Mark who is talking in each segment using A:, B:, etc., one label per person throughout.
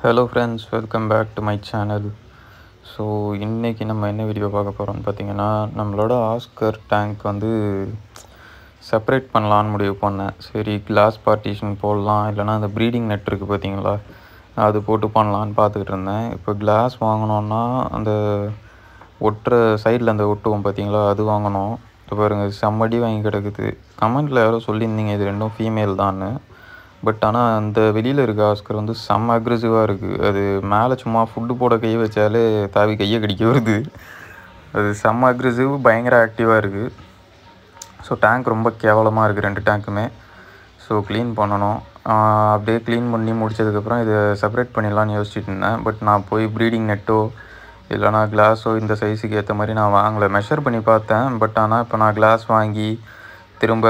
A: Hello friends, welcome back to my channel. So இன்றைக்கி நம்ம என்ன வீடியோ பார்க்க போகிறோம்னு பார்த்தீங்கன்னா, நம்மளோட ஆஸ்கர் டேங்க் வந்து செப்பரேட் பண்ணலான்னு முடிவு பண்ணேன். சரி, கிளாஸ் பார்ட்டிஷன் போடலாம், இல்லைனா அந்த ப்ரீடிங் நெட் இருக்குது பார்த்தீங்களா, அது போட்டு பண்ணலான்னு பார்த்துக்கிட்டு இருந்தேன். இப்போ கிளாஸ் வாங்கினோன்னா அந்த ஒட்டுற சைடில் அந்த ஒட்டுவோம் பார்த்தீங்களா, அது வாங்கணும். இப்போ பாருங்கள், செம்மடி வாங்கி கிடக்குது. கமெண்ட்டில் யாரோ சொல்லியிருந்தீங்க இது ரெண்டும் ஃபீமேல் தான்னு. பட் ஆனால் அந்த வெளியில் இருக்க ஆஸ்கர் வந்து செம்ம அக்ரெசிவாக இருக்குது. அது மேலே சும்மா ஃபுட்டு போட கை வச்சாலே தாவி கையை கடிக்க வருது. அது செம்ம அக்ரெசிவ், பயங்கர ஆக்டிவாக இருக்குது. ஸோ டேங்க் ரொம்ப கேவலமாக இருக்குது, 2 டேங்க்குமே. ஸோ க்ளீன் பண்ணணும். அப்படியே க்ளீன் பண்ணி முடித்ததுக்கப்புறம் இதை செப்பரேட் பண்ணிடலான்னு யோசிச்சுட்டு இருந்தேன். பட் நான் போய் ப்ரீடிங் நெட்டோ இல்லைனா கிளாஸோ இந்த சைஸுக்கு ஏற்ற மாதிரி நான் வாங்கலை. மெஷர் பண்ணி பார்த்தேன். பட் ஆனால் இப்போ நான் கிளாஸ் வாங்கி திரும்ப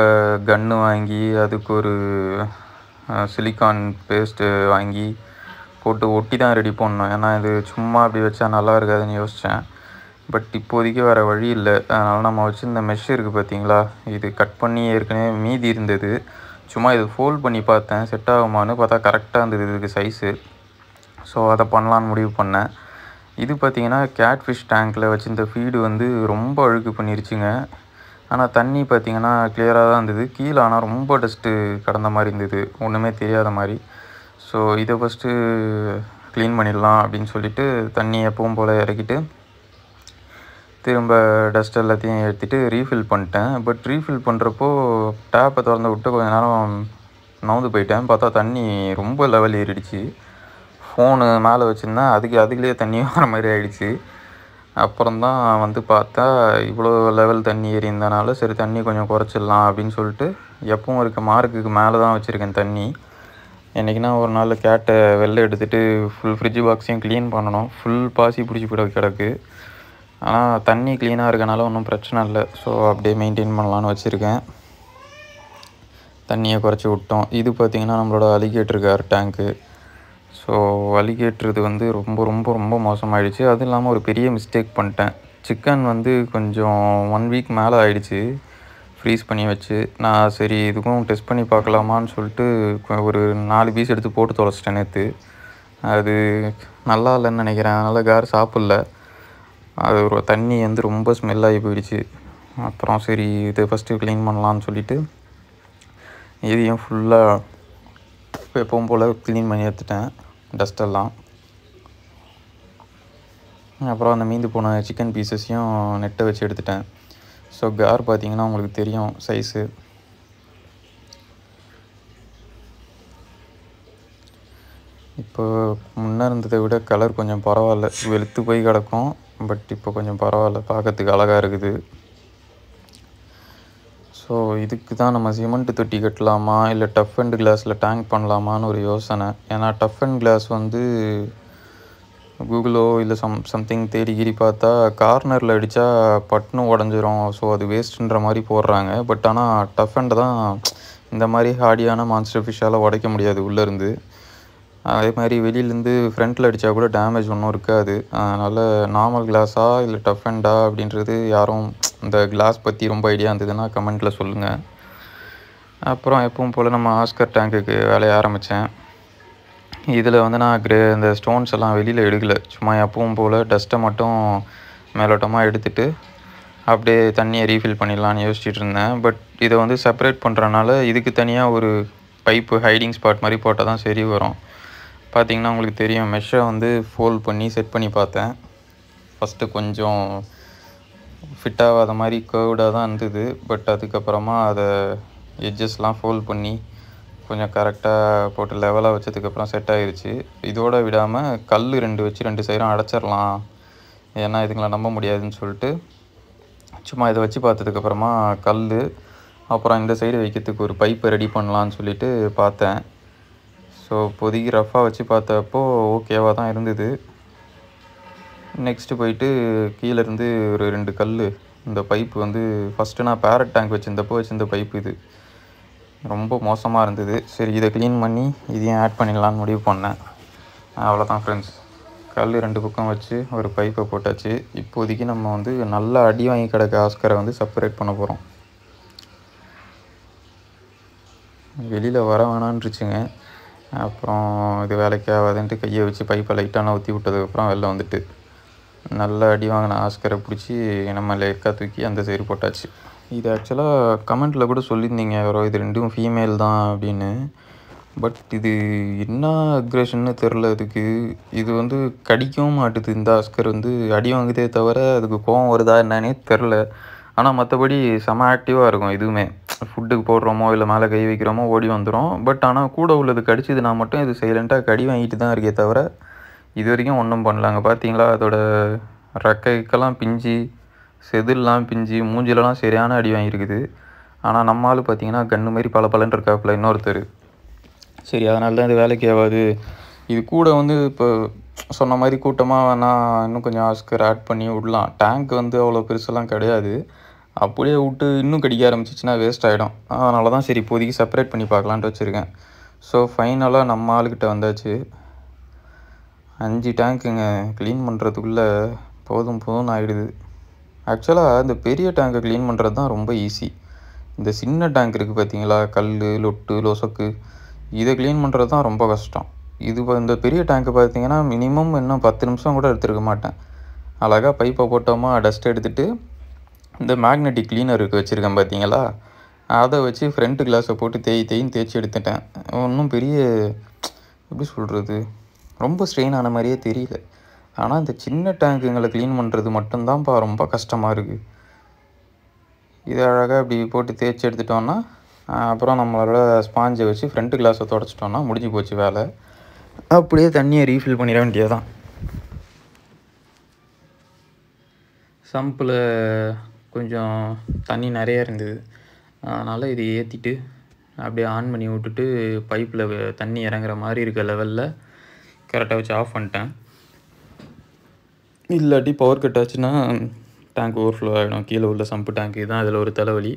A: கன்று வாங்கி அதுக்கு ஒரு சிலிக்கான் பேஸ்ட்டு வாங்கி போட்டு ஒட்டி தான் ரெடி பண்ணணும். ஏன்னா இது சும்மா அப்படி வச்சா நல்லா இருக்காதுன்னு யோசித்தேன். பட் இப்போதைக்கு வேறு வழி இல்லை. அதனால் நம்ம வச்சுருந்த மெஷ் இருக்குது பார்த்தீங்களா, இது கட் பண்ணி ஏற்கனவே மீதி இருந்தது. சும்மா இது ஃபோல்ட் பண்ணி பார்த்தேன், செட் ஆகுமான்னு பார்த்தா கரெக்டாக இருந்தது இதுக்கு சைஸு. ஸோ அதை பண்ணலான்னு முடிவு பண்ணேன். இது பார்த்திங்கன்னா கேட்ஃபிஷ் டேங்க்கில் வச்சுருந்த ஃபீடு வந்து ரொம்ப அழுக்கு பண்ணிருச்சுங்க. ஆனால் தண்ணி பார்த்திங்கன்னா கிளியராக தான் இருந்தது. கீழே ஆனால் ரொம்ப டஸ்ட்டு கடந்த மாதிரி இருந்தது, ஒன்றுமே தெரியாத மாதிரி. ஸோ இதை ஃபஸ்ட்டு க்ளீன் பண்ணிடலாம் அப்படின்னு சொல்லிவிட்டு தண்ணி எப்பவும் போல் இறக்கிட்டு திரும்ப டஸ்ட் எல்லாத்தையும் ஏற்றிட்டு ரீஃபில் பண்ணிட்டேன். பட் ரீஃபில் பண்ணுறப்போ டேப்பை திறந்து விட்டு கொஞ்சம் நேரம் நவுந்து போயிட்டேன். பார்த்தா தண்ணி ரொம்ப லெவல் ஏறிடுச்சு. ஃபோனு மேலே வச்சுருந்தேன், அதுலேயே தண்ணி வர மாதிரி ஆகிடுச்சு. அப்புறம்தான் வந்து பார்த்தா இவ்வளோ லெவல் தண்ணி ஏறி இருந்தனால சரி தண்ணி கொஞ்சம் குறைச்சிடலாம் அப்படின்னு சொல்லிட்டு எப்பவும் இருக்க மார்க்குக்கு மேலே தான் வச்சுருக்கேன் தண்ணி. என்றைக்குன்னா ஒரு நாள் கேட்டை வெளில எடுத்துகிட்டு ஃபுல் ஃப்ரிட்ஜ் பாக்ஸையும் க்ளீன் பண்ணணும். ஃபுல் பாசி பிடிச்சி போட கிடக்கு. ஆனால் தண்ணி க்ளீனாக இருக்கனால ஒன்றும் பிரச்சனை இல்லை. ஸோ அப்படியே மெயின்டைன் பண்ணலான்னு வச்சுருக்கேன். தண்ணியை குறைச்சி விட்டோம். இது பார்த்திங்கன்னா நம்மளோட அலிகேட்டர் கார் டேங்க்கு. ஸோ அலிகேட்டர் வந்து ரொம்ப ரொம்ப ரொம்ப மோசமாகிடுச்சு. அதுவும் இல்லாமல் ஒரு பெரிய மிஸ்டேக் பண்ணிட்டேன். சிக்கன் வந்து கொஞ்சம் 1 வீக் மேலே ஆகிடுச்சு ஃப்ரீஸ் பண்ணி வச்சு. நான் சரி இதுக்கும் டெஸ்ட் பண்ணி பார்க்கலாமான்னு சொல்லிட்டு ஒரு 4 பீஸ் எடுத்து போட்டு தொலைச்சிட்டேன் நேற்று. அது நல்லா இல்லைன்னு நினைக்கிறேன், அதனால் கார் சாப்பிட்ல. அது ஒரு தண்ணி வந்து ரொம்ப ஸ்மெல்லாகி போயிடுச்சு. அப்புறம் சரி இதை ஃபஸ்ட்டு க்ளீன் பண்ணலான்னு சொல்லிவிட்டு இதையும் ஃபுல்லாக எப்பவும் போல் க்ளீன் பண்ணி எடுத்துட்டேன் டஸ்ட்டெல்லாம். அப்புறம் அந்த மீந்து போன சிக்கன் பீசஸையும் நெட்டை வச்சு எடுத்துட்டேன். ஸோ கார் பார்த்திங்கன்னா உங்களுக்கு தெரியும் சைஸு. இப்போ முன்னே இருந்ததை விட கலர் கொஞ்சம் பரவாயில்ல, வெளுத்து போய் கிடக்கும். பட் இப்போ கொஞ்சம் பரவாயில்ல, பார்க்கறதுக்கு அழகாக இருக்குது. ஸோ இதுக்கு தான் நம்ம சிமெண்ட் தொட்டி கட்டலாமா இல்லை டஃப் அண்ட் கிளாஸில் டேங்க் பண்ணலாமான்னு ஒரு யோசனை. ஏன்னா டஃப் அண்ட் கிளாஸ் வந்து கூகுளோ இல்லை சம்திங் தேடி பார்த்தா கார்னரில் அடித்தா பட்டுன்னு உடஞ்சிரும். ஸோ அது வேஸ்ட்டுன்ற மாதிரி போடுறாங்க. பட் ஆனால் டஃப் அண்ட் தான் இந்த மாதிரி ஹார்டியான மான்ஸ்டர் ஃபிஷ்ஷால் உடைக்க முடியாது உள்ளேருந்து. அதே மாதிரி வெளியிலேருந்து ஃப்ரண்ட்டில் அடித்தா கூட டேமேஜ் ஒன்றும் இருக்காது. அதனால் நார்மல் கிளாஸா இல்லை டஃப் அண்டா அப்படின்றது யாரும் இந்த கிளாஸ் பற்றி ரொம்ப ஐடியா இருந்ததுன்னா கமெண்ட்டில் சொல்லுங்கள். அப்புறம் எப்பவும் போல் நம்ம ஆஸ்கர் டேங்க்குக்கு வேலையை ஆரம்பித்தேன். இதில் வந்து நான் இந்த ஸ்டோன்ஸ் எல்லாம் வெளியில் எடுக்கலை. சும்மா எப்பவும் போல் டஸ்ட்டை மட்டும் மேலோட்டமாக எடுத்துகிட்டு அப்படியே தண்ணியை ரீஃபில் பண்ணிடலான்னு யோசிச்சுட்டு இருந்தேன். பட் இதை வந்து செப்பரேட் பண்ணுறனால இதுக்கு தனியாக ஒரு பைப்பு ஹைடிங் ஸ்பாட் மாதிரி போட்டால் தான் சரி வரும். பார்த்திங்கன்னா உங்களுக்கு தெரியும், மெஷ்ஷை வந்து ஃபோல்ட் பண்ணி செட் பண்ணி பார்த்தேன். ஃபஸ்ட்டு கொஞ்சம் ஃபிட் ஆகாத மாதிரி கர்வ்டாக தான் இருந்தது. பட் அதுக்கப்புறமா அதை எட்ஜஸ்லாம் ஃபோல்ட் பண்ணி கொஞ்சம் கரெக்டாக போட்டு லெவலாக வச்சதுக்கப்புறம் செட் ஆகிருச்சு. இதோடு விடாமல் கல் 2 வச்சு 2 சைடும் அடைச்சிடலாம், ஏன்னா இதுங்களை நம்ப முடியாதுன்னு சொல்லிட்டு சும்மா இதை வச்சு பார்த்ததுக்கப்புறமா கல், அப்புறம் இந்த சைடு வைக்கிறதுக்கு ஒரு பைப்பை ரெடி பண்ணலான்னு சொல்லிட்டு பார்த்தேன். ஸோ இப்போதைக்கு ரஃப்பாக வச்சு பார்த்தப்போ ஓகேவாக தான் இருந்தது. நெக்ஸ்ட்டு போயிட்டு கீழேருந்து ஒரு 2 கல், இந்த பைப்பு வந்து ஃபஸ்ட்டு நான் பேரட் டேங்க் வச்சுருந்த பைப்பு இது ரொம்ப மோசமாக இருந்தது. சரி இதை க்ளீன் பண்ணி இதையும் ஆட் பண்ணிடலான்னு முடிவு பண்ணேன். அவ்வளோதான் ஃப்ரெண்ட்ஸ், கல் 2 பக்கம் வச்சு ஒரு பைப்பை போட்டாச்சு. இப்போதைக்கு நம்ம வந்து நல்லா அடி வாங்கி கிடக்க ஆஸ்கரை வந்து செப்பரேட் பண்ண போகிறோம். வெளியில் வர வேணான்ருச்சுங்க. அப்புறம் இது வேலைக்கு ஆகாதுன்ட்டு கையை வச்சு பைப்பை லைட்டாக ஊற்றி விட்டதுக்கப்புறம் வெளில வந்துட்டு நல்லா அடி வாங்கின ஆஸ்கரை பிடிச்சி நம்ம லேக்காக தூக்கி அந்த சைடு போட்டாச்சு. இது ஆக்சுவலாக கமெண்ட்டில் கூட சொல்லியிருந்தீங்க யாரோ இது ரெண்டும் ஃபீமேல் தான் அப்படின்னு. பட் இது என்ன அக்ரெஷன்னு தெரில இதுக்கு. இது வந்து கடிக்கவும் மாட்டுது. இந்த ஆஸ்கர் வந்து அடி வாங்குதே தவிர அதுக்கு கோவம் வருதா என்னன்னே தெரில. ஆனால் மற்றபடி செம ஆக்டிவாக இருக்கும். இதுவுமே ஃபுட்டுக்கு போடுறோமோ இல்லை மேலே கை வைக்கிறோமோ ஓடி வந்துடும். பட் ஆனால் கூட உள்ளது கடிச்சதுனா மட்டும் இது சைலண்ட்டாக கடி வாங்கிட்டு தான் இருக்கே தவிர இது வரைக்கும் ஒன்றும் பண்ணலாங்க. பார்த்தீங்களா அதோட ரெக்கைக்கெல்லாம் பிஞ்சு செதில்லாம் பிஞ்சு மூஞ்சிலலாம் சரியான அடி வாங்கியிருக்குது. ஆனால் நம்ம ஆள் பார்த்தீங்கன்னா கன்று மாதிரி பல இருக்காப்புல இன்னொருத்தர். சரி அதனால தான் இது வேலைக்கு ஆகாது. இது கூட வந்து இப்போ சொன்ன மாதிரி கூட்டமாக வேணால் இன்னும் கொஞ்சம் ஆஸ்கர் ஆட் பண்ணி விடலாம். டேங்க் வந்து அவ்வளோ பெருசெல்லாம் கிடையாது. அப்படியே விட்டு இன்னும் கடிக்க ஆரம்பிச்சிச்சின்னா வேஸ்ட் ஆகிடும். அதனால தான் சரி இப்போதைக்கு செப்பரேட் பண்ணி பார்க்கலான்ட்டு வச்சுருக்கேன். ஸோ ஃபைனலாக நம்ம ஆளுக்கிட்ட வந்தாச்சு. 5 டேங்க்குங்க க்ளீன் பண்ணுறதுக்குள்ளே போதும்னு ஆகிடுது. ஆக்சுவலாக இந்த பெரிய டேங்கை க்ளீன் பண்ணுறது தான் ரொம்ப ஈஸி. இந்த சின்ன டேங்க் இருக்குது பார்த்தீங்களா, கல் லொட்டு லொசக்கு, இதை க்ளீன் பண்ணுறது தான் ரொம்ப கஷ்டம். இந்த பெரிய டேங்க்கு பார்த்தீங்கன்னா மினிமம் இன்னும் 10 நிமிஷம் கூட எடுத்துருக்க மாட்டேன். அழகாக பைப்பை போட்டோமா டஸ்ட் எடுத்துகிட்டு இந்த மேக்னெட்டிக் க்ளீனர் வச்சுருக்கேன் பார்த்தீங்களா, அதை வச்சு ஃப்ரண்ட் கிளாஸை போட்டு தேய்ச்சி எடுத்துட்டேன். ஒன்றும் பெரிய எப்படி சொல்கிறது, ரொம்ப ஸ்ட்ரெயின் ஆன மாதிரியே தெரியல. ஆனால் இந்த சின்ன டேங்குங்களை க்ளீன் பண்ணுறது மட்டும்தான்ப்பா ரொம்ப கஷ்டமாக இருக்குது. இதை அழகாக இப்படி போட்டு தேய்ச்சி எடுத்துட்டோன்னா அப்புறம் நம்மளோட ஸ்பாஞ்சை வச்சு ஃப்ரண்ட் கிளாஸை தொடச்சிட்டோன்னா முடிஞ்சு போச்சு வேலை. அப்படியே தண்ணியை ரீஃபில் பண்ணிட வேண்டியதான். சம்பில் கொஞ்சம் தண்ணி நிறைய இருந்தது. அதனால் இதை ஏற்றிட்டு அப்படியே ஆன் பண்ணி விட்டுட்டு பைப்பில் தண்ணி இறங்குற மாதிரி இருக்க லெவலில் கரெக்டாக வச்சு ஆஃப் பண்ணிட்டேன். இல்லாட்டி பவர் கட் ஆச்சுன்னா டேங்க் ஓவர்ஃப்ளோ ஆகிடும். கீழே உள்ள சம்பு டேங்க்கு தான் அதில் ஒரு தலைவலி.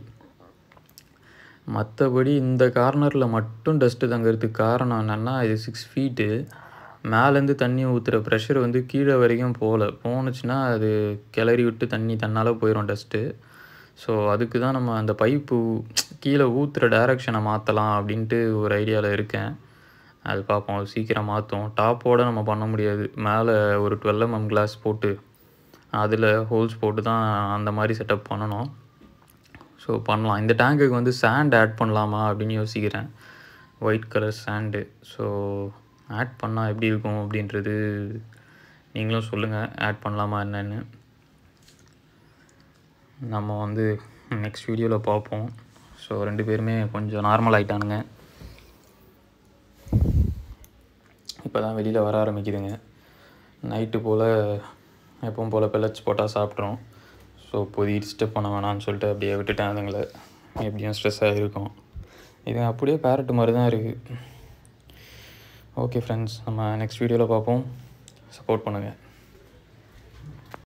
A: மற்றபடி இந்த கார்னரில் மட்டும் டஸ்ட்டு தங்கிறதுக்கு காரணம் என்னென்னா, இது 6 ஃபீட்டு மேலேருந்து தண்ணி ஊற்றுற ப்ரெஷர் வந்து கீழே வரைக்கும் போணுச்சுன்னா அது கிளறி விட்டு தன்னால் போயிடும் டஸ்ட்டு. ஸோ அதுக்கு தான் நம்ம அந்த பைப்பு கீழே ஊற்றுற டைரெக்ஷனை மாற்றலாம் அப்படின்ட்டு ஒரு ஐடியாவில் இருக்கேன். அது பார்ப்போம், அது சீக்கிரம் மாற்றும். டாப்போடு நம்ம பண்ண முடியாது. மேலே ஒரு 12 mm கிளாஸ் போட்டு அதில் ஹோல்ஸ் போட்டு தான் அந்த மாதிரி செட்டப் பண்ணணும். ஸோ பண்ணலாம். இந்த டேங்குக்கு வந்து சாண்ட் ஆட் பண்ணலாமா அப்படின்னு யோசிக்கிறேன். White colour sand. So add பண்ணால் எப்படி இருக்கும் அப்படின்றது நீங்களும் சொல்லுங்கள், ஆட் பண்ணலாமா என்னென்னு. நம்ம வந்து நெக்ஸ்ட் வீடியோவில் பார்ப்போம். ஸோ 2 பேருமே கொஞ்சம் நார்மல் ஆகிட்டானுங்க. இப்போ தான் வெளியில் வர ஆரம்பிக்குதுங்க. நைட்டு போல் எப்பவும் போல் பெல்லட்ஸ் போட்டால் சாப்பிட்றோம். ஸோ இப்போதைக்கு டிஸ்டர்ப் பண்ண வேணாம்னு சொல்லிட்டு அப்படியே விட்டுட்டேன். அதுங்களை எப்படியும் ஸ்ட்ரெஸ்ஸாக இருக்கும். இது அப்படியே பேரட்டு மாதிரி தான் இருக்குது. ஓகே ஃப்ரெண்ட்ஸ், நம்ம நெக்ஸ்ட் வீடியோவில் பார்ப்போம். சப்போர்ட் பண்ணுங்கள்.